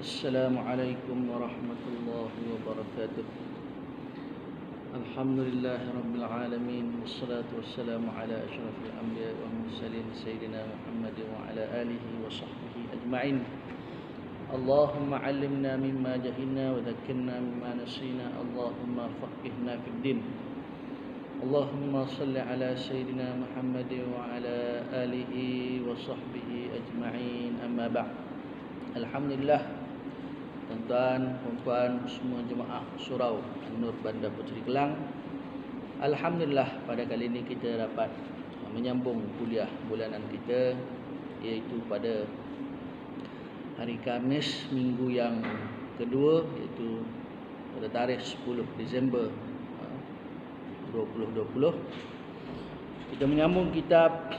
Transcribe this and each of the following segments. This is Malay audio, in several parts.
Assalamualaikum warahmatullahi wabarakatuh. Alhamdulillahi rabbil alamin, wassalatu wassalamu ala asyrafil anbiya'i wal mursalin sayyidina Muhammad wa ala alihi wa sahbihi ajma'in. Allahumma 'allimna mimma jahilna wa dhakkirna mimma nasina. Allahumma faqihna fid din. Allahumma salli ala sayyidina Muhammad wa ala alihi wa sahbihi ajma'in. Amma ba'd. Alhamdulillah, tuan-tuan, puan-puan, semua jemaah surau An-Nur Bandar Puteri Kelang. Alhamdulillah, pada kali ini kita dapat menyambung kuliah bulanan kita, iaitu pada hari Khamis minggu yang kedua, iaitu pada tarikh 10 Disember 2020. Kita menyambung kitab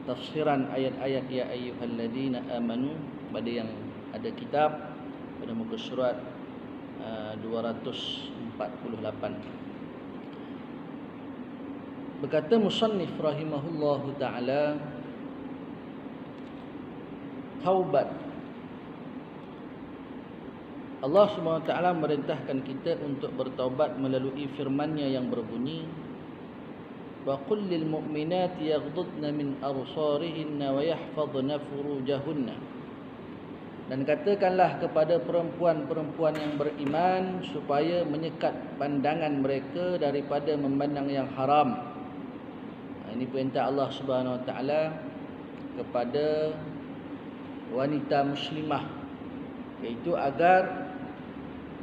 tafsiran ayat-ayat ya ayyuhalladzina amanu pada yang ada kitab pada muka surat 248. Berkata musannif rahimahullahu taala, taubat. Allah Subhanahu wa taala merintahkan kita untuk bertaubat melalui firman-Nya yang berbunyi, wa qul lil mu'minati yaghdudna min absarihinna wa yahfazna furujahunna. Dan katakanlah kepada perempuan-perempuan yang beriman supaya menyekat pandangan mereka daripada memandang yang haram. Ini perintah Allah Subhanahu wa taala kepada wanita muslimah, iaitu agar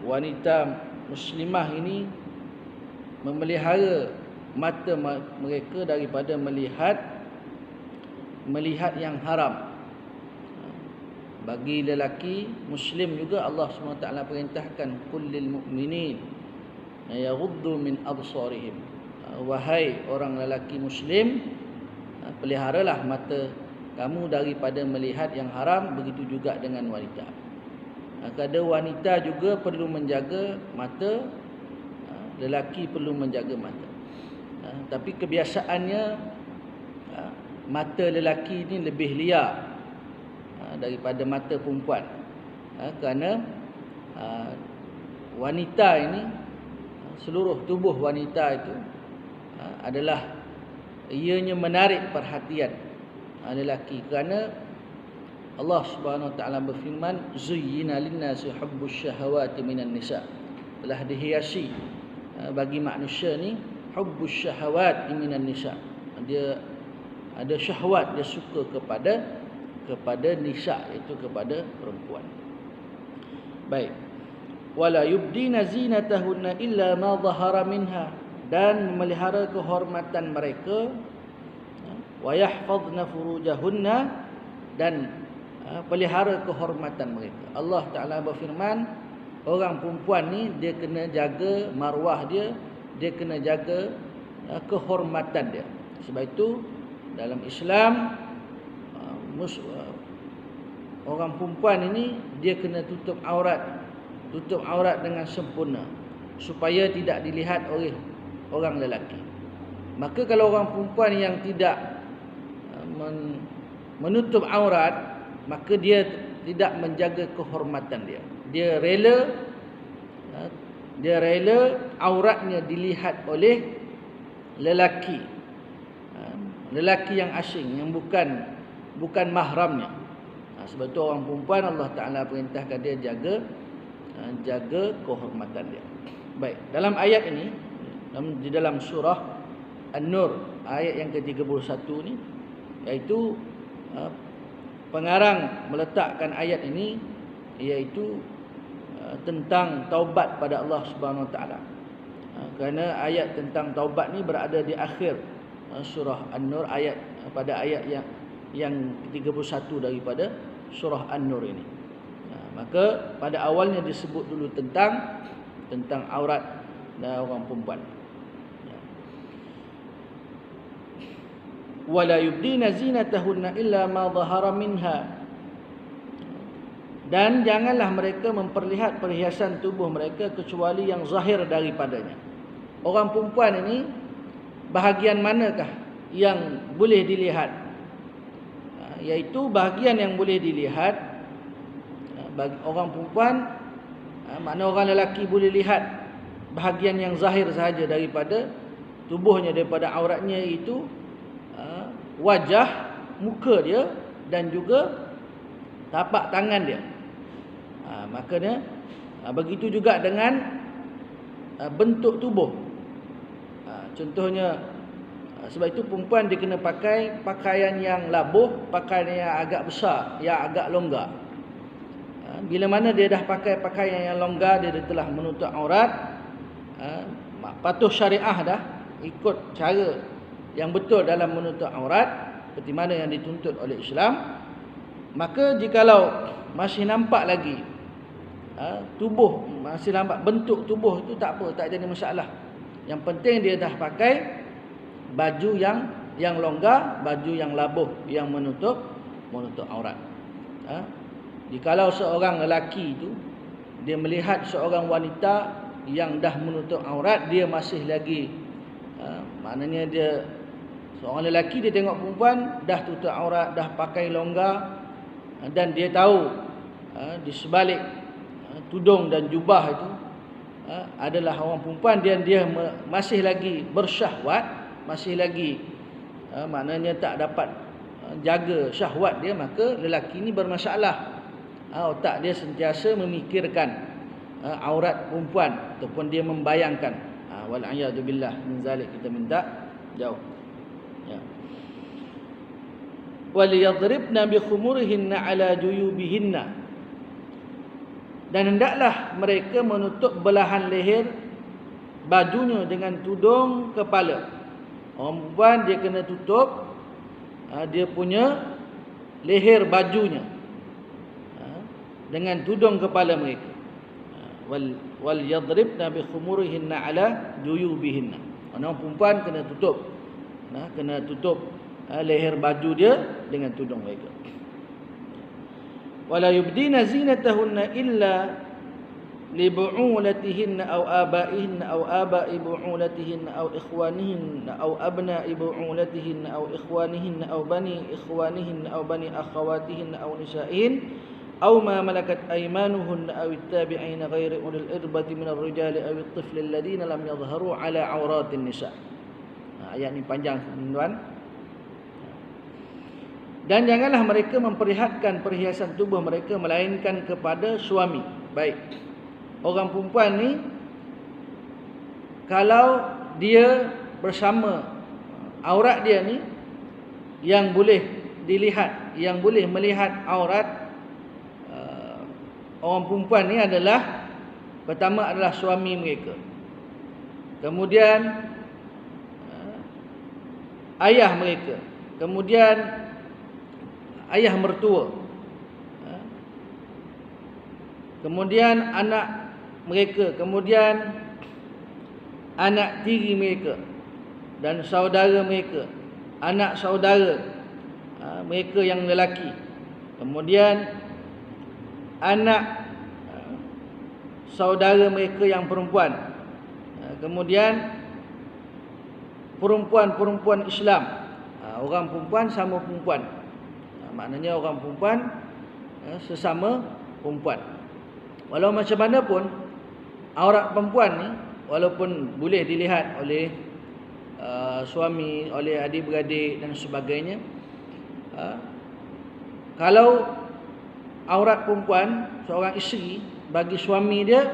wanita muslimah ini memelihara mata mereka daripada melihat yang haram. Bagi lelaki muslim juga Allah SWT perintahkan kullil mu'minin yaghuddu min absarihim. Wahai orang lelaki muslim, peliharalah mata kamu daripada melihat yang haram, begitu juga dengan wanita. Kadang wanita juga perlu menjaga mata, lelaki perlu menjaga mata. Tapi kebiasaannya mata lelaki ini lebih liar daripada mata perempuan, kerana wanita ini, seluruh tubuh wanita itu adalah ianya menarik perhatian lelaki. Kerana Allah Subhanahu wa taala berfirman, zuyyina lin-nasi hubbus syahawati minan nisa. Telah dihiasi bagi manusia ni hubbus syahawat minan nisa. Dia ada syahwat, dia suka kepada nisa, iaitu kepada perempuan. Baik. Wala yubdina zinatahunna illa ma dhahara minha, dan memelihara kehormatan mereka, wa yahfazna furujahunna, dan pelihara kehormatan mereka. Allah Taala berfirman, orang perempuan ni dia kena jaga maruah dia, dia kena jaga kehormatan dia. Sebab itu dalam Islam orang perempuan ini dia kena tutup aurat dengan sempurna supaya tidak dilihat oleh orang lelaki. Maka kalau orang perempuan yang tidak menutup aurat, maka dia tidak menjaga kehormatan dia. Dia rela auratnya dilihat oleh lelaki yang asing, yang bukan mahramnya. Sebab itu orang perempuan Allah Ta'ala perintahkan dia jaga kehormatan dia. Baik, dalam ayat ini, di dalam surah An-Nur ayat yang ke-31 ni, iaitu pengarang meletakkan ayat ini iaitu tentang taubat pada Allah Subhanahu Wa Taala. Kerana ayat tentang taubat ni berada di akhir surah An-Nur, pada ayat yang ke-31 daripada surah An-Nur ini. Maka pada awalnya disebut dulu tentang aurat dan orang perempuan. Wala yubdina zinatahunna illa ma dhahara minha, dan janganlah mereka memperlihat perhiasan tubuh mereka kecuali yang zahir daripadanya. Orang perempuan ini bahagian manakah yang boleh dilihat? iaitu bahagian yang boleh dilihat bagi orang perempuan. Makna orang lelaki boleh lihat bahagian yang zahir sahaja daripada tubuhnya, daripada auratnya, itu wajah, muka dia dan juga tapak tangan dia. Makanya begitu juga dengan bentuk tubuh. Contohnya, sebab itu perempuan dia kena pakai pakaian yang labuh, pakaian yang agak besar, yang agak longgar. Bila mana dia dah pakai pakaian yang longgar, dia telah menutup aurat, patuh syariah dah, ikut cara yang betul dalam menutup aurat seperti mana yang dituntut oleh Islam. Maka jikalau masih nampak lagi tubuh, masih nampak bentuk tubuh itu, tak apa, tak jadi masalah. Yang penting dia dah pakai baju yang longgar, baju yang labuh, yang menutup aurat. Jikalau seorang lelaki itu dia melihat seorang wanita yang dah menutup aurat, dia masih lagi maknanya dia seorang lelaki, dia tengok perempuan dah tutup aurat, dah pakai longgar, dan dia tahu di sebalik tudung dan jubah itu adalah orang perempuan, dia masih lagi bersyahwat, masih lagi maknanya tak dapat jaga syahwat dia, maka lelaki ini bermasalah. Otak dia sentiasa memikirkan aurat perempuan ataupun dia membayangkan. Wal'iyadzubillah min zalik, kita minta jauh. Ya. Waliyadribna bi khumurihinna ala juyubihinna, dan hendaklah mereka menutup belahan leher bajunya dengan tudung kepala. Orang perempuan dia kena tutup dia punya leher bajunya dengan tudung kepala mereka. Wal yadribna bi khumurihinna ala juyubihinna. Orang perempuan kena tutup leher baju dia dengan tudung mereka. Wala yubdina zinatahunna illa li bu'ulatihinna aw aba'ihinna aw aba'i bu'ulatihinna aw ikhwanihinna aw abna'i bu'ulatihinna aw ikhwanihinna aw bani ikhwanihinna aw bani akhawatihinna aw nisa'ihin aw ma malakat aymanuhunna aw at-tabi'ina ghairi ulil irbati minar rijali aw at-tifli alladhina lam yadhharu ala auratin nisa'. Ayat ni panjang, tuan. Dan janganlah mereka memperlihatkan perhiasan tubuh mereka melainkan kepada suami. Baik, orang perempuan ni kalau dia bersama aurat dia ni, yang boleh dilihat, yang boleh melihat aurat orang perempuan ni adalah, pertama adalah suami mereka, kemudian ayah mereka, kemudian ayah mertua, kemudian anak mereka, kemudian anak tiri mereka dan saudara mereka, anak saudara mereka yang lelaki, kemudian anak saudara mereka yang perempuan, kemudian perempuan-perempuan Islam. Orang perempuan sama perempuan, maknanya orang perempuan sesama perempuan. Walau macam mana pun aurat perempuan ni, walaupun boleh dilihat oleh suami, oleh adik-beradik dan sebagainya, kalau aurat perempuan seorang isteri bagi suami dia,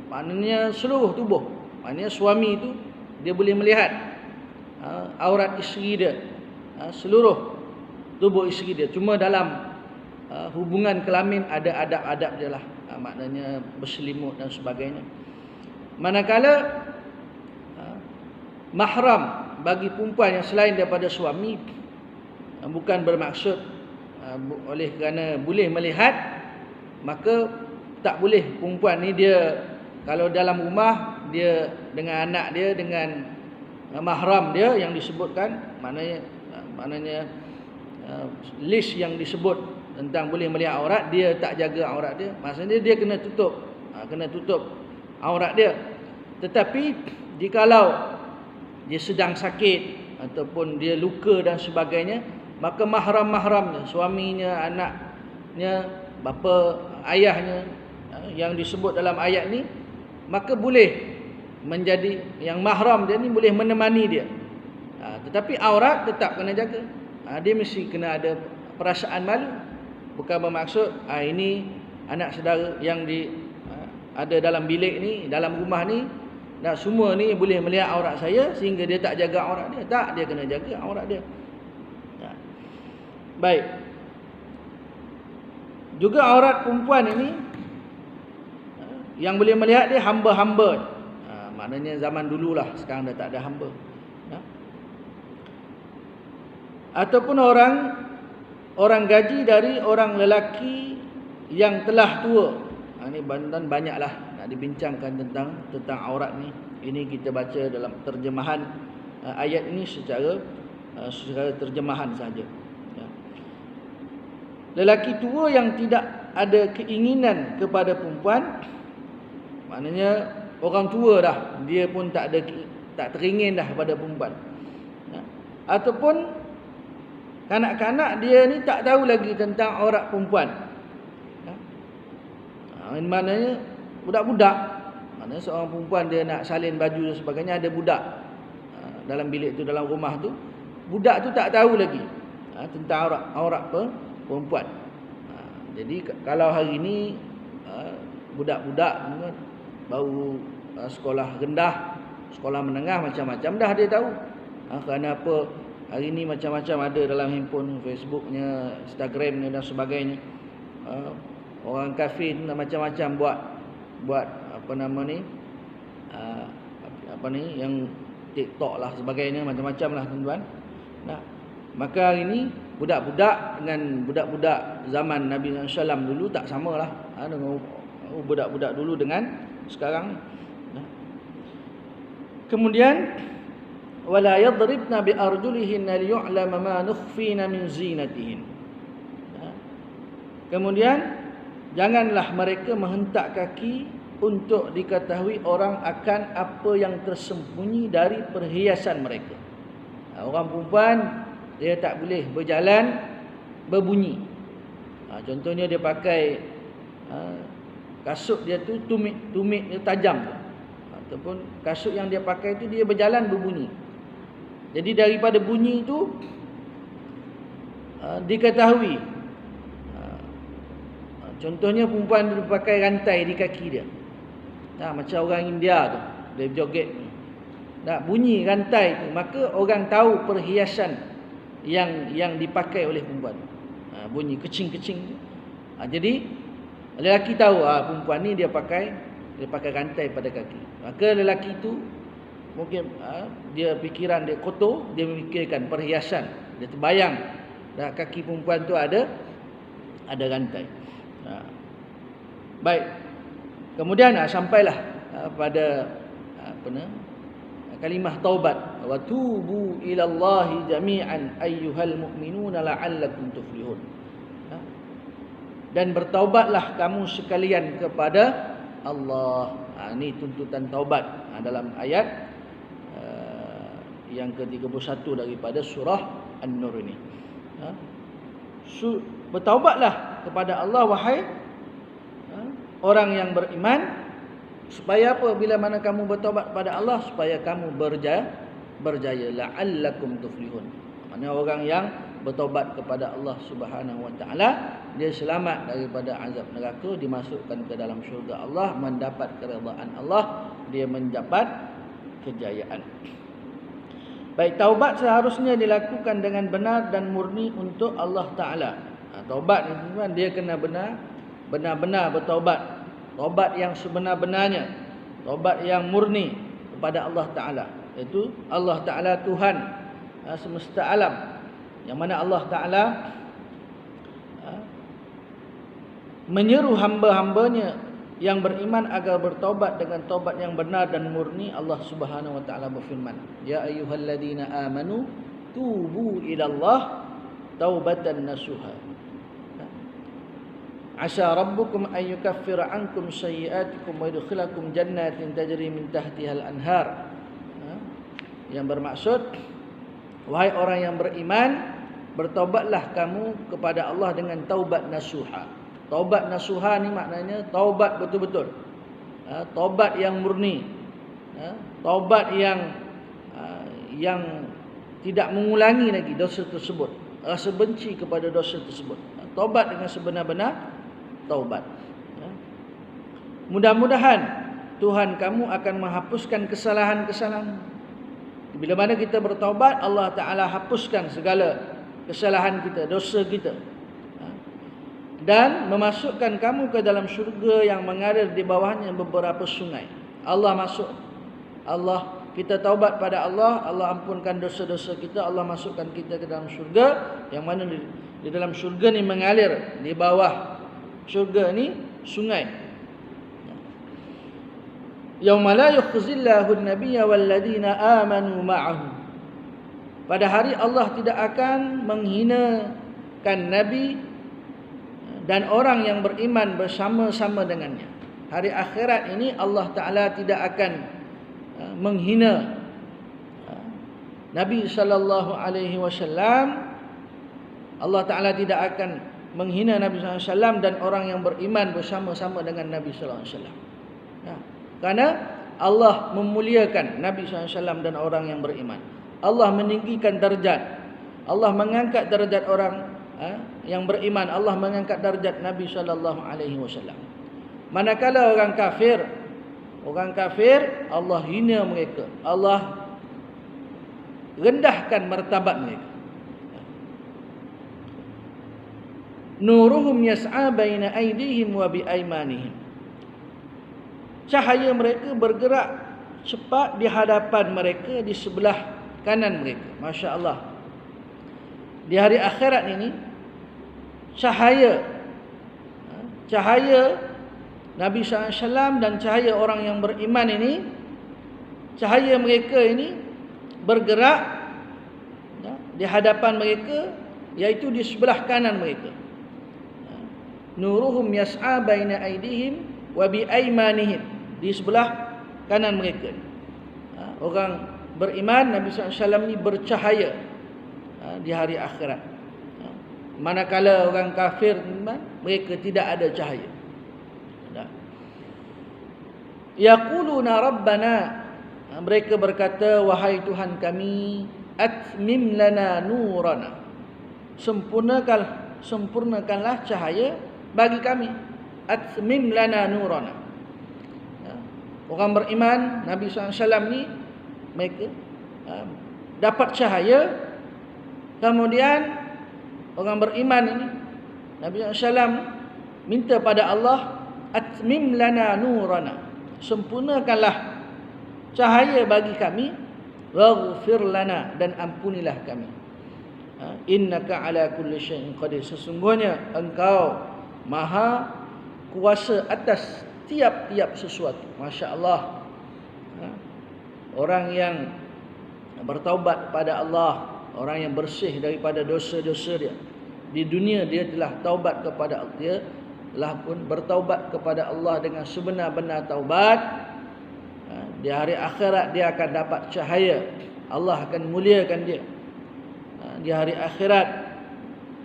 maknanya seluruh tubuh, maknanya suami itu dia boleh melihat aurat isteri dia, seluruh tubuh isteri dia. Cuma dalam hubungan kelamin ada adab-adab dia lah, maknanya berselimut dan sebagainya. Manakala mahram bagi perempuan yang selain daripada suami, bukan bermaksud oleh kerana boleh melihat, maka tak boleh perempuan ni dia kalau dalam rumah dia dengan anak dia, dengan mahram dia yang disebutkan, maknanya list yang disebut tentang boleh melihat aurat, dia tak jaga aurat dia, maksudnya dia kena tutup aurat dia. Tetapi jikalau dia sedang sakit ataupun dia luka dan sebagainya, maka mahram-mahramnya, suaminya, anaknya, bapa, ayahnya yang disebut dalam ayat ni, maka boleh menjadi yang mahram dia ni, boleh menemani dia. Tetapi aurat tetap kena jaga. Dia mesti kena ada perasaan malu. Bukan bermaksud ini anak saudara yang ada dalam bilik ni, dalam rumah ni, semua ni boleh melihat aurat saya sehingga dia tak jaga aurat dia. Tak, dia kena jaga aurat dia. Baik. Juga aurat perempuan ini yang boleh melihat dia hamba-hamba. Maknanya zaman dululah, sekarang dah tak ada hamba. Ataupun orang gaji dari orang lelaki yang telah tua. Ini banyaklah nak dibincangkan tentang aurat ni. Ini kita baca dalam terjemahan ayat ini secara terjemahan saja. Lelaki tua yang tidak ada keinginan kepada perempuan, maknanya orang tua dah, dia pun tak teringin dah pada perempuan. Ataupun kanak-kanak dia ni tak tahu lagi tentang aurat perempuan. Maknanya budak-budak, maknanya seorang perempuan dia nak salin baju dan sebagainya, ada budak dalam bilik tu, dalam rumah tu, budak tu tak tahu lagi tentang aurat perempuan. Jadi kalau hari ni budak-budak baru sekolah rendah, sekolah menengah, macam-macam dah dia tahu. Kerana apa? Hari ni macam-macam ada dalam handphone, Facebooknya, Instagramnya dan sebagainya. Orang kafir macam-macam buat apa nama ni, yang TikTok lah sebagainya, macam-macam lah tuan-tuan. Maka hari ni budak-budak dengan budak-budak zaman Nabi SAW dulu tak samalah dengan budak-budak dulu dengan sekarang. Kemudian wala yadribna bi arjulihinna liyu'lama ma nukhfina min zinatihin. Kemudian janganlah mereka menghentak kaki untuk diketahui orang akan apa yang tersembunyi dari perhiasan mereka. Orang perempuan dia tak boleh berjalan berbunyi. Contohnya dia pakai kasut dia tu tumit dia tajam, ataupun kasut yang dia pakai tu dia berjalan berbunyi. Jadi daripada bunyi itu diketahui. Contohnya perempuan dia pakai rantai di kaki dia. Macam orang India tu, dia joget. Bunyi rantai tu, maka orang tahu perhiasan yang dipakai oleh perempuan. Bunyi kecing-kecing. Jadi lelaki tahu perempuan ni dia pakai rantai pada kaki. Maka lelaki tu mungkin dia fikiran dia kotor, dia memikirkan perhiasan, dia terbayang kaki perempuan tu ada rantai. Baik. Kemudian sampailah pada kalimah taubat, wa tubu ilallahi jami'an ayyuhal mu'minuna la'allakum tuflihun. Dan bertaubatlah kamu sekalian kepada Allah. Ini tuntutan taubat dalam ayat yang ke-31 daripada surah An-Nur ini. Bertaubatlah kepada Allah wahai orang yang beriman. Supaya apa? Bila mana kamu bertaubat kepada Allah, supaya kamu berjaya. La'allakum tuflihun. Maksudnya orang yang bertaubat kepada Allah Subhanahu wa taala, dia selamat daripada azab neraka, dimasukkan ke dalam syurga Allah, mendapat keredaan Allah, dia mendapat kejayaan. Baik, taubat seharusnya dilakukan dengan benar dan murni untuk Allah Taala. Taubat ni tuan, dia kena benar-benar bertaubat. Taubat yang sebenar-benarnya, taubat yang murni kepada Allah Ta'ala. Iaitu Allah Ta'ala Tuhan semesta alam, yang mana Allah Ta'ala menyeru hamba-hambanya yang beriman agar bertaubat dengan taubat yang benar dan murni. Allah Subhanahu Wa Ta'ala berfirman, Ya ayyuhalladzina amanu tubu ilallah taubatan nasuha. Asa rabbukum an yukaffira ankum sayyi'atikum wa yudkhilakum jannatin tajri min tahtihal anhar. Yang bermaksud, wahai orang yang beriman, bertaubatlah kamu kepada Allah dengan taubat nasuha. Taubat nasuha ni maknanya taubat betul-betul. Taubat yang murni. Taubat yang tidak mengulangi lagi dosa tersebut. Rasa benci kepada dosa tersebut. Taubat dengan sebenar-benar taubat. Mudah-mudahan Tuhan kamu akan menghapuskan kesalahan-kesalahan. Bila mana kita bertaubat, Allah Ta'ala hapuskan segala kesalahan kita, dosa kita. Dan memasukkan kamu ke dalam syurga yang mengalir di bawahnya beberapa sungai. Kita taubat pada Allah, Allah ampunkan dosa-dosa kita, Allah masukkan kita ke dalam syurga, yang mana di dalam syurga ni mengalir, di bawah syurga ni sungai. Yauma la yukhzillahu an-nabiyya wal-ladina amanu ma'ahu. Pada hari Allah tidak akan menghinakan Nabi dan orang yang beriman bersama-sama dengannya. Hari akhirat ini Allah Ta'ala tidak akan menghina Nabi sallallahu alaihi wasallam. Allah Ta'ala tidak akan menghina Nabi sallallahu alaihi wasallam dan orang yang beriman bersama-sama dengan Nabi sallallahu alaihi wasallam. Karena Allah memuliakan Nabi sallallahu alaihi wasallam dan orang yang beriman. Allah meninggikan darjat. Allah mengangkat darjat orang yang beriman. Allah mengangkat darjat Nabi sallallahu alaihi wasallam. Manakala orang kafir Allah hina mereka. Allah rendahkan martabat mereka. Nuruhum yas'a baina aydihim wa bi aymanihim. Cahaya mereka bergerak cepat di hadapan mereka, di sebelah kanan mereka. Masya Allah. Di hari akhirat ini, cahaya Nabi SAW dan cahaya orang yang beriman ini, cahaya mereka ini bergerak di hadapan mereka, iaitu di sebelah kanan mereka. Nuruhum yas'a baina aydihim wa bi aymanihim. Di sebelah kanan mereka. Orang beriman, Nabi SAW ni bercahaya di hari akhirat. Manakala orang kafir, mereka tidak ada cahaya. Yaquluna Rabbana, mereka berkata, wahai Tuhan kami, atmim lana nurana, sempurnakanlah cahaya bagi kami. Atmim lana nurana. Orang beriman, Nabi SAW ni, mereka dapat cahaya. Kemudian orang beriman ini, Nabi SAW minta pada Allah, atmim lana nurana, sempurnakanlah cahaya bagi kami, waghfir lana, dan ampunilah kami. Innaka ala kulli syai'in qadir, sesungguhnya engkau maha kuasa atas tiap-tiap sesuatu. Masya Allah. Orang yang bertaubat pada Allah, orang yang bersih daripada dosa-dosa dia, di dunia dia telah taubat kepada Allah, dia telah pun bertaubat kepada Allah dengan sebenar-benar taubat. Di hari akhirat dia akan dapat cahaya, Allah akan muliakan dia. Di hari akhirat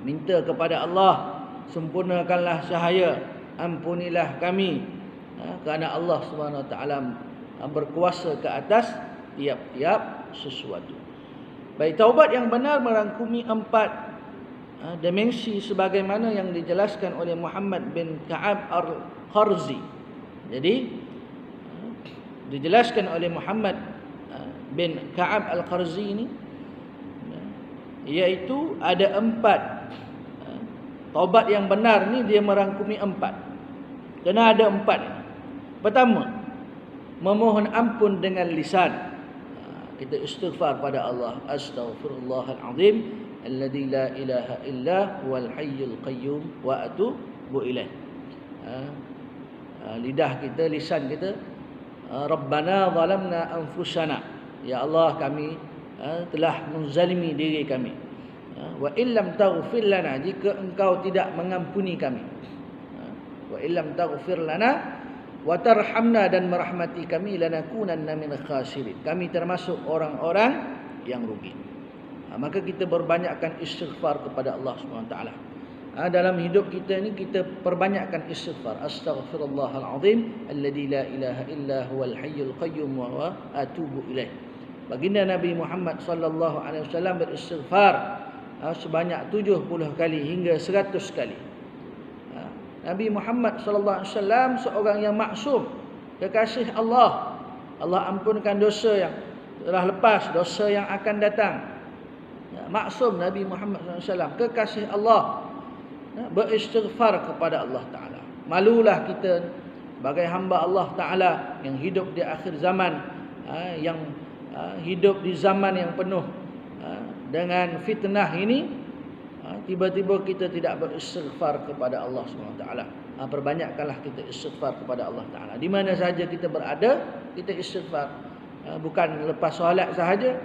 minta kepada Allah, sempurnakanlah cahaya, ampunilah kami. Kerana Allah Subhanahu Wa Taala berkuasa ke atas tiap-tiap sesuatu. Baik, taubat yang benar merangkumi 4 dimensi sebagaimana yang dijelaskan oleh Muhammad bin Ka'ab al-Kharzi. Jadi dijelaskan oleh Muhammad bin Ka'ab al-Kharzi ini, iaitu ada 4 taubat yang benar ni, dia merangkumi 4. Kena ada 4. Pertama, memohon ampun dengan lisan. Kita istighfar pada Allah. Astaghfirullahalazim alladzi la ilaha illa huwal hayyul qayyum wa atubu ilaih. Lidah kita, lisan kita, Rabbana zalamna anfusana, ya Allah kami telah menzalimi diri kami. Wa illam taghfir lana, jika engkau tidak mengampuni kami. Wa illam taghfir lana wa tarhamna, dan merahmati kami, lanakunanna minal khasirin, kami termasuk orang-orang yang rugi. Maka kita berbanyakkan istighfar kepada Allah SWT. Dalam hidup kita ni kita perbanyakkan istighfar. Astaghfirullahalazim alladzi la ilaha illa huwal hayyul qayyum wa atubu ilaih. Baginda Nabi Muhammad sallallahu alaihi wasallam beristighfar sebanyak 70 kali hingga 100 kali. Nabi Muhammad sallallahu alaihi wasallam seorang yang maksum, kekasih Allah. Allah ampunkan dosa yang telah lepas, dosa yang akan datang. Maksum Nabi Muhammad sallallahu alaihi wasallam, kekasih Allah, beristighfar kepada Allah Taala. Malulah kita sebagai hamba Allah Taala yang hidup di akhir zaman, yang hidup di zaman yang penuh dengan fitnah ini, tiba-tiba kita tidak beristighfar kepada Allah SWT. Perbanyakkanlah kita istighfar kepada Allah Ta'ala. Di mana sahaja kita berada, kita istighfar. Bukan lepas solat sahaja,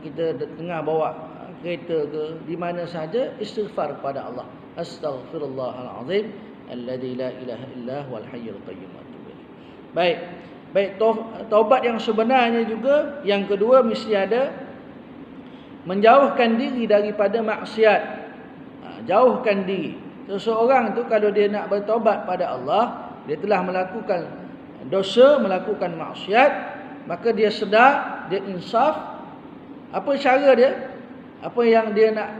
kita tengah bawa kereta ke, di mana sahaja istighfar kepada Allah. Astaghfirullahalazim alladzi la ilaha illa huwal hayyul qayyum. Baik, taubat yang sebenarnya juga yang kedua mesti ada menjauhkan diri daripada maksiat. Jauhkan diri. Seseorang tu kalau dia nak bertaubat pada Allah, dia telah melakukan dosa, melakukan maksiat, maka dia sedar, dia insaf. Apa cara dia? Apa yang dia nak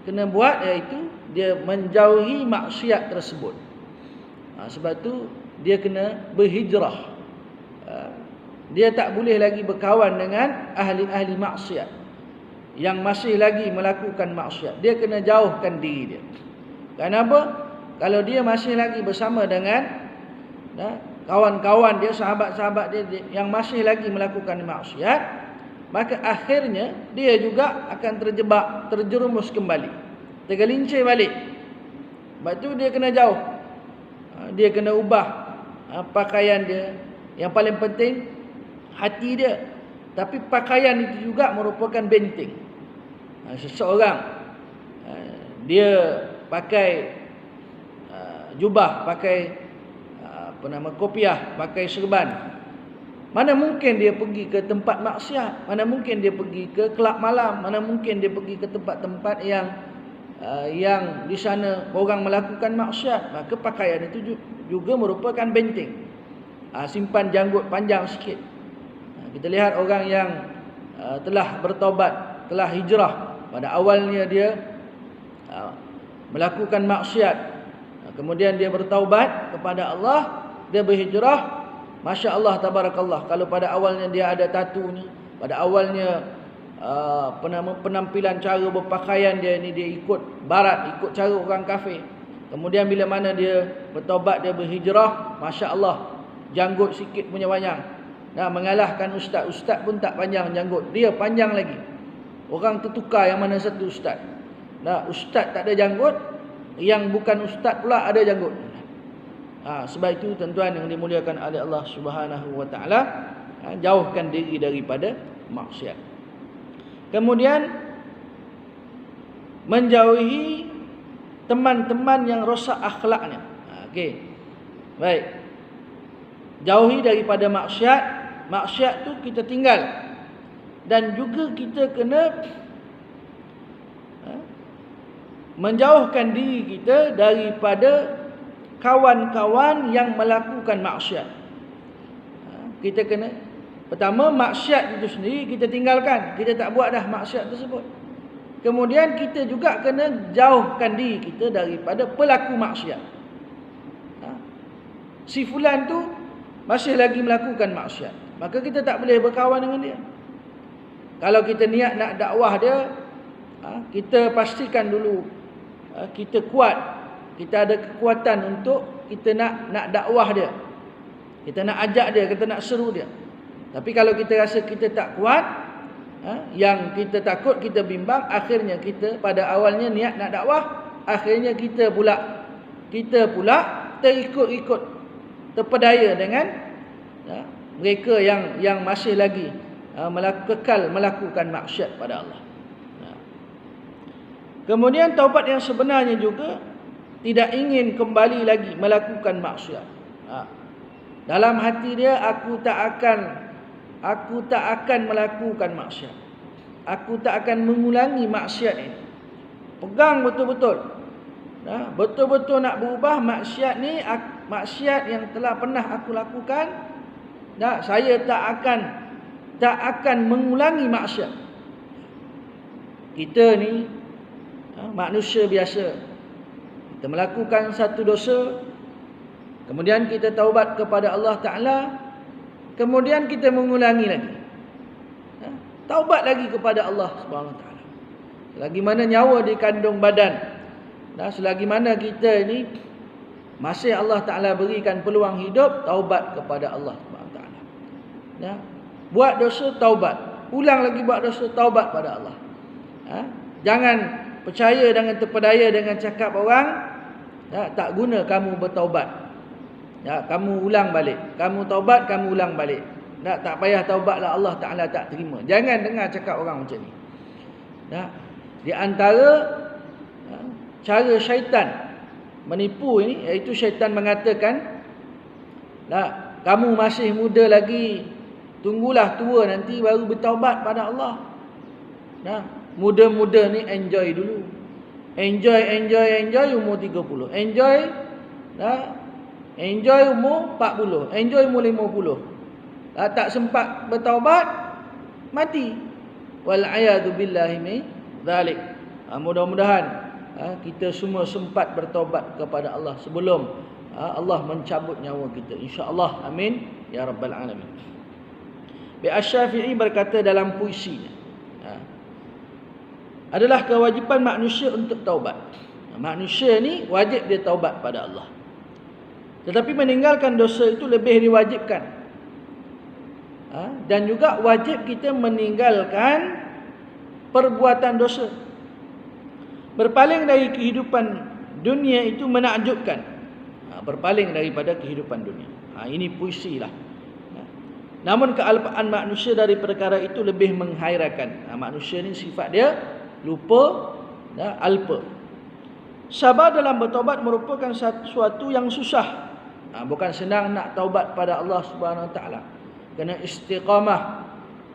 kena buat, iaitu dia menjauhi maksiat tersebut. Sebab tu dia kena berhijrah. Dia tak boleh lagi berkawan dengan ahli-ahli maksiat yang masih lagi melakukan maksiat. Dia kena jauhkan diri dia. Kenapa? Kalau dia masih lagi bersama dengan kawan-kawan dia, sahabat-sahabat dia yang masih lagi melakukan maksiat, maka akhirnya dia juga akan terjebak, terjerumus kembali, tergelincir balik. Sebab tu dia kena jauh. Dia kena ubah pakaian dia. Yang paling penting hati dia. Tapi pakaian itu juga merupakan benteng. Seseorang dia pakai jubah, pakai kopiah, pakai serban, mana mungkin dia pergi ke tempat maksiat, mana mungkin dia pergi ke kelab malam, mana mungkin dia pergi ke tempat-tempat yang di sana orang melakukan maksiat. Maka pakaian itu juga merupakan benteng. Simpan janggut panjang sikit. Kita lihat orang yang telah bertaubat, telah hijrah. Pada awalnya dia melakukan maksiat, kemudian dia bertaubat kepada Allah, dia berhijrah. Masya Allah, tabarakallah. Kalau pada awalnya dia ada tatunya, pada awalnya penampilan cara berpakaian dia ni dia ikut barat, ikut cara orang kafir. Kemudian bila mana dia bertaubat, dia berhijrah, Masya Allah, janggut sikit punya panjang. Mengalahkan ustaz. Ustaz pun tak panjang janggut, dia panjang lagi. Orang tertukar yang mana satu ustaz. Ustaz tak ada janggut, yang bukan ustaz pula ada janggut. Sebab itu tuan-tuan yang dimuliakan oleh Allah Subhanahu wa taala, jauhkan diri daripada maksiat. Kemudian menjauhi teman-teman yang rosak akhlaknya. Okey. Baik. Jauhi daripada maksiat. Maksiat tu kita tinggal. Dan juga kita kena menjauhkan diri kita daripada kawan-kawan yang melakukan maksiat. Kita kena, pertama, maksiat itu sendiri kita tinggalkan. Kita tak buat dah maksiat tersebut. Kemudian kita juga kena jauhkan diri kita daripada pelaku maksiat. Si fulan tu masih lagi melakukan maksiat, maka kita tak boleh berkawan dengan dia. Kalau kita niat nak dakwah dia, kita pastikan dulu kita kuat, kita ada kekuatan untuk kita nak dakwah dia, kita nak ajak dia, kita nak seru dia. Tapi kalau kita rasa kita tak kuat, yang kita takut, kita bimbang, akhirnya kita pada awalnya niat nak dakwah, akhirnya kita pula terikut-ikut, terpedaya dengan mereka yang masih lagi kekal melakukan maksiat pada Allah. Kemudian taubat yang sebenarnya juga tidak ingin kembali lagi melakukan maksiat. Dalam hati dia, aku tak akan melakukan maksiat. aku tak akan mengulangi maksiat ini. Pegang betul-betul. Betul-betul nak berubah maksiat ni, maksiat yang telah pernah aku lakukan. Saya tak akan mengulangi maksiat. Kita ni manusia biasa. Kita melakukan satu dosa, kemudian kita taubat kepada Allah Ta'ala, kemudian kita mengulangi lagi. Taubat lagi kepada Allah Subhanahu Wa Ta'ala. Selagi mana nyawa di kandung badan, selagi mana kita ni masih Allah Ta'ala berikan peluang hidup, taubat kepada Allah Subhanahu Wa Ta'ala. Buat dosa, taubat. Ulang lagi buat dosa, taubat pada Allah. Jangan percaya dengan terpedaya dengan cakap orang. Tak guna kamu bertaubat. Kamu ulang balik. Kamu taubat, kamu ulang balik. Tak payah taubatlah, Allah Ta'ala tak terima. Jangan dengar cakap orang macam ni. Di antara cara syaitan menipu ini, iaitu syaitan mengatakan, kamu masih muda lagi, tunggulah tua nanti baru bertaubat pada Allah. Muda-muda ni enjoy dulu. Enjoy umur 30. Enjoy umur 40. Enjoy umur 50. Tak sempat bertaubat, mati. Wal'ayadu billahi min dzalik. Mudah-mudahan kita semua sempat bertaubat kepada Allah sebelum Allah mencabut nyawa kita, insya-Allah. Amin ya rabbal alamin. Asy-Syafi'i berkata dalam puisinya, adalah kewajipan manusia untuk taubat. Manusia ni wajib dia taubat pada Allah. Tetapi meninggalkan dosa itu lebih diwajibkan. Dan juga wajib kita meninggalkan perbuatan dosa. Berpaling dari kehidupan dunia itu menakjubkan. Berpaling daripada kehidupan dunia. Ini puisi lah. Namun kealpaan manusia dari perkara itu lebih menghairakan. Manusia ni sifat dia lupa, alpa. Sabar dalam bertaubat merupakan sesuatu yang susah. Bukan senang nak taubat pada Allah Subhanahu Wa Taala. Kena istiqamah.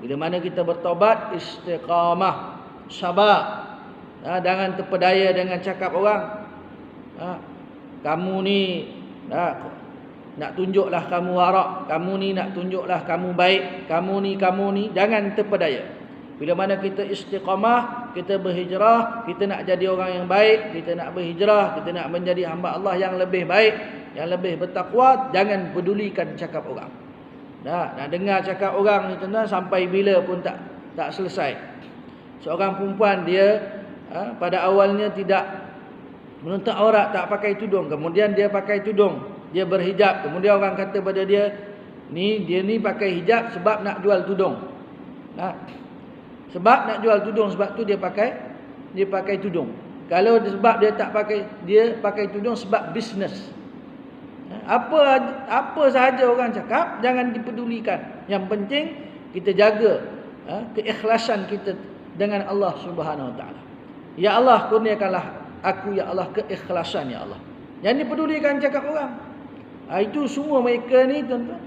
Bila mana kita bertaubat, istiqamah, sabar. Jangan terpedaya dengan cakap orang. Kamu ni nak tunjuklah kamu warak, kamu ni nak tunjuklah kamu baik, kamu ni, jangan terpedaya. Bila mana kita istiqamah, kita berhijrah, kita nak jadi orang yang baik, kita nak berhijrah, kita nak menjadi hamba Allah yang lebih baik, yang lebih bertakwa, jangan pedulikan cakap orang. Nak dengar cakap orang ni tuan-tuan, sampai bila pun tak selesai. Seorang perempuan dia pada awalnya tidak menutup aurat, tak pakai tudung, kemudian dia pakai tudung, dia berhijab, kemudian orang kata pada dia ni pakai hijab sebab nak jual tudung. Sebab nak jual tudung, sebab tu dia pakai tudung. Kalau sebab dia tak pakai, dia pakai tudung sebab bisnes. Apa sahaja orang cakap, jangan dipedulikan. Yang penting kita jaga keikhlasan kita dengan Allah Subhanahu Wa Taala. Ya Allah, kurniakanlah aku ya Allah keikhlasan ya Allah. Jangan dipedulikan cakap orang. Itu semua mereka ni tuan-tuan,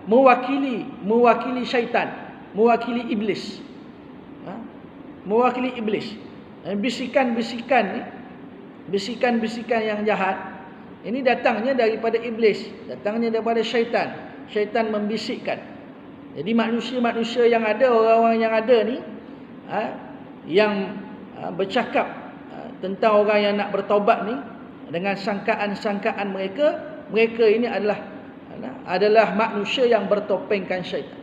mewakili syaitan, mewakili iblis. Mewakili iblis. Bisikan-bisikan ni, bisikan-bisikan yang jahat, ini datangnya daripada iblis, datangnya daripada syaitan. Syaitan membisikkan. Jadi manusia-manusia yang ada, orang-orang yang ada ni, yang bercakap tentang orang yang nak bertaubat ni, dengan sangkaan-sangkaan mereka ini adalah manusia yang bertopengkan syaitan.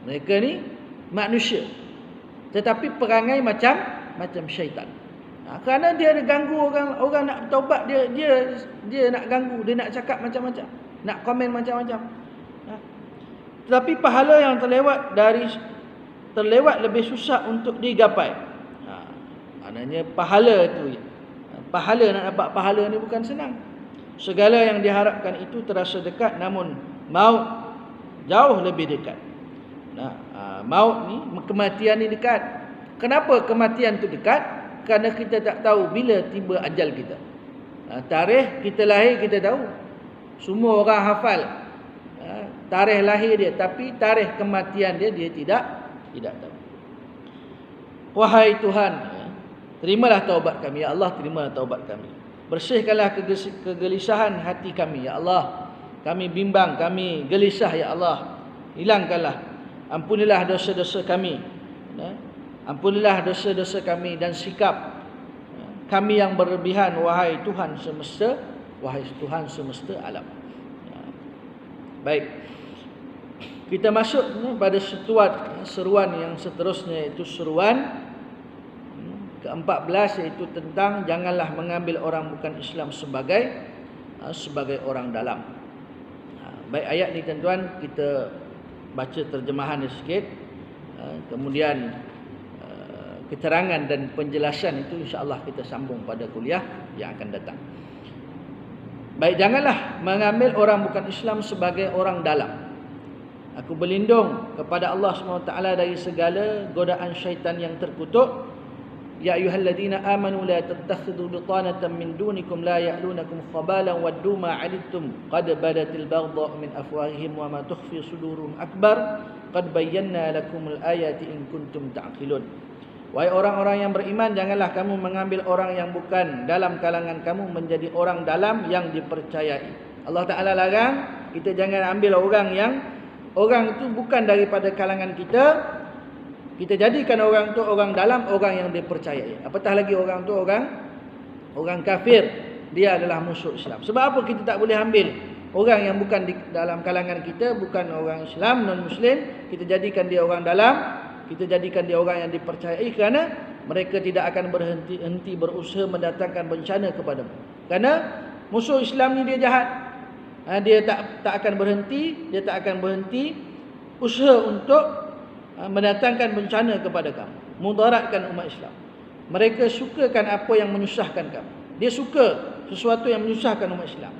Mereka ni manusia, tetapi perangai macam syaitan. Kerana dia ada ganggu orang nak bertaubat, dia nak ganggu, dia nak cakap macam-macam, nak komen macam-macam. Tetapi pahala yang terlewat lebih susah untuk digapai. Maknanya pahala itu, nak dapat pahala ni bukan senang. Segala yang diharapkan itu terasa dekat, namun maut jauh lebih dekat. Maut ni, kematian ni dekat. Kenapa kematian tu dekat? Kerana kita tak tahu bila tiba ajal kita. Tarikh kita lahir kita tahu. Semua orang hafal tarikh lahir dia, tapi tarikh kematian dia tidak tidak tahu. Wahai Tuhan, terimalah taubat kami. Ya Allah, terimalah taubat kami. Bersihkanlah kegelisahan hati kami. Ya Allah, kami bimbang, kami gelisah. Ya Allah, hilangkanlah. Ampunilah dosa-dosa kami. Ampunilah dosa-dosa kami dan sikap kami yang berlebihan. Wahai Tuhan semesta, wahai Tuhan semesta alam. Baik, kita masuk pada seruan yang seterusnya, iaitu seruan ke-14, iaitu tentang janganlah mengambil orang bukan Islam sebagai orang dalam. Baik, ayat ni tuan-tuan kita baca terjemahan dia sikit, kemudian keterangan dan penjelasan itu insya-Allah kita sambung pada kuliah yang akan datang. Baik, janganlah mengambil orang bukan Islam sebagai orang dalam. Aku berlindung kepada Allah SWT dari segala godaan syaitan yang terkutuk. Ya ayyuhalladzina amanu la tattakhidhu bitanatan min dunikum la ya'lunakum khabalan waddu ma 'anittum qad badatil baghdha'u min afwahihim wa ma tukhfi suduruhum akbar qad bayyana lakumul ayati in kuntum ta'qilun. Wahai orang-orang yang beriman, janganlah kamu mengambil orang yang bukan dalam kalangan kamu menjadi orang dalam yang dipercayai. Allah Ta'ala larang kita jangan ambil orang itu bukan daripada kalangan kita. Kita jadikan orang tu orang dalam, orang yang dipercayai. Apatah lagi orang tu orang kafir, dia adalah musuh Islam. Sebab apa kita tak boleh ambil orang yang bukan di dalam kalangan kita, bukan orang Islam, non-Muslim, kita jadikan dia orang dalam, kita jadikan dia orang yang dipercayai, kerana mereka tidak akan berhenti berusaha mendatangkan bencana kepadamu. Kerana musuh Islam ni dia jahat. Dia tak akan berhenti, usaha untuk mendatangkan bencana kepada kamu, mudaratkan umat Islam. Mereka sukakan apa yang menyusahkan kamu. Dia suka sesuatu yang menyusahkan umat Islam.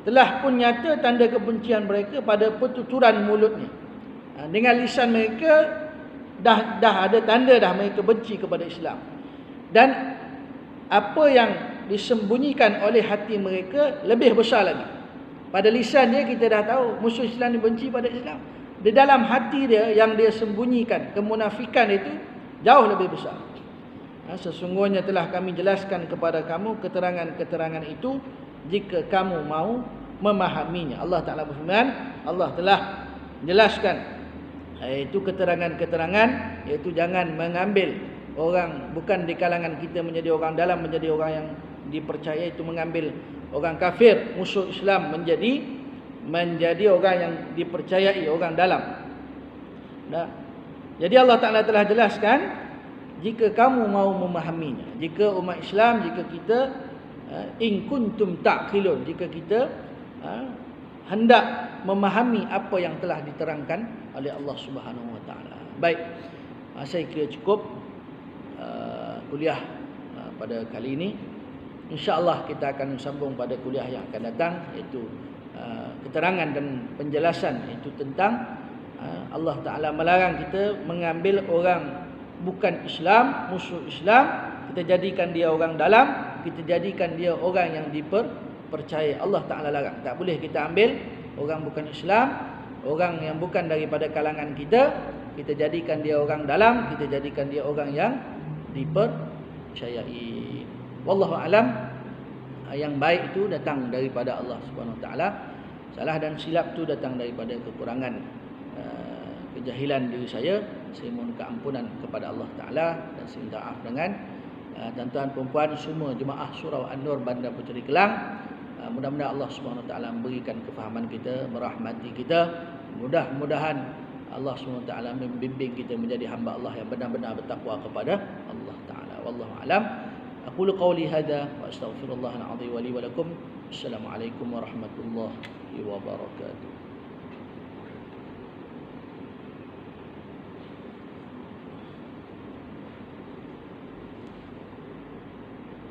Telah pun nyata tanda kebencian mereka pada pertuturan mulutnya. Dengan lisan mereka dah ada tanda dah mereka benci kepada Islam. Dan apa yang disembunyikan oleh hati mereka lebih besar lagi. Pada lisan dia kita dah tahu musuh Islam ni benci pada Islam. Di dalam hati dia yang dia sembunyikan, kemunafikan itu jauh lebih besar. Sesungguhnya telah kami jelaskan kepada kamu keterangan-keterangan itu jika kamu mau memahaminya. Allah Ta'ala berfirman, Allah telah jelaskan iaitu keterangan-keterangan, iaitu jangan mengambil orang bukan di kalangan kita menjadi orang dalam, menjadi orang yang dipercayai, itu mengambil orang kafir, musuh Islam menjadi orang yang dipercayai, orang dalam. Jadi Allah Ta'ala telah jelaskan jika kamu mau memahaminya, jika umat Islam, jika kita in kuntum ta'qilun, jika kita hendak memahami apa yang telah diterangkan oleh Allah Subhanahu Wa Ta'ala. Baik, saya kira cukup kuliah pada kali ini. InsyaAllah kita akan sambung pada kuliah yang akan datang, iaitu keterangan dan penjelasan itu tentang Allah Ta'ala melarang kita mengambil orang bukan Islam, musuh Islam, kita jadikan dia orang dalam, kita jadikan dia orang yang dipercayai. Allah Ta'ala larang. Tak boleh kita ambil orang bukan Islam, orang yang bukan daripada kalangan kita, kita jadikan dia orang dalam, kita jadikan dia orang yang dipercayai. Wallahu alam. Yang baik itu datang daripada Allah Subhanahu Wa Taala. Salah dan silap itu datang daripada kekurangan kejahilan diri saya. Saya mohon keampunan kepada Allah Ta'ala dan saya minta maaf dengan tuan-tuan perempuan semua jemaah surau An-Nur Bandar Puteri Kelang. Mudah-mudahan Allah Subhanahu Wa Taala memberikan kefahaman kita, merahmati kita. Mudah-mudahan Allah Subhanahu Wa Taala membimbing kita menjadi hamba Allah yang benar-benar bertakwa kepada Allah Ta'ala. Wallahu a'lam. Aqulu qawli hadha wa astaghfirullahal azim wa li wa lakum. Assalamualaikum warahmatullahi wabarakatuh.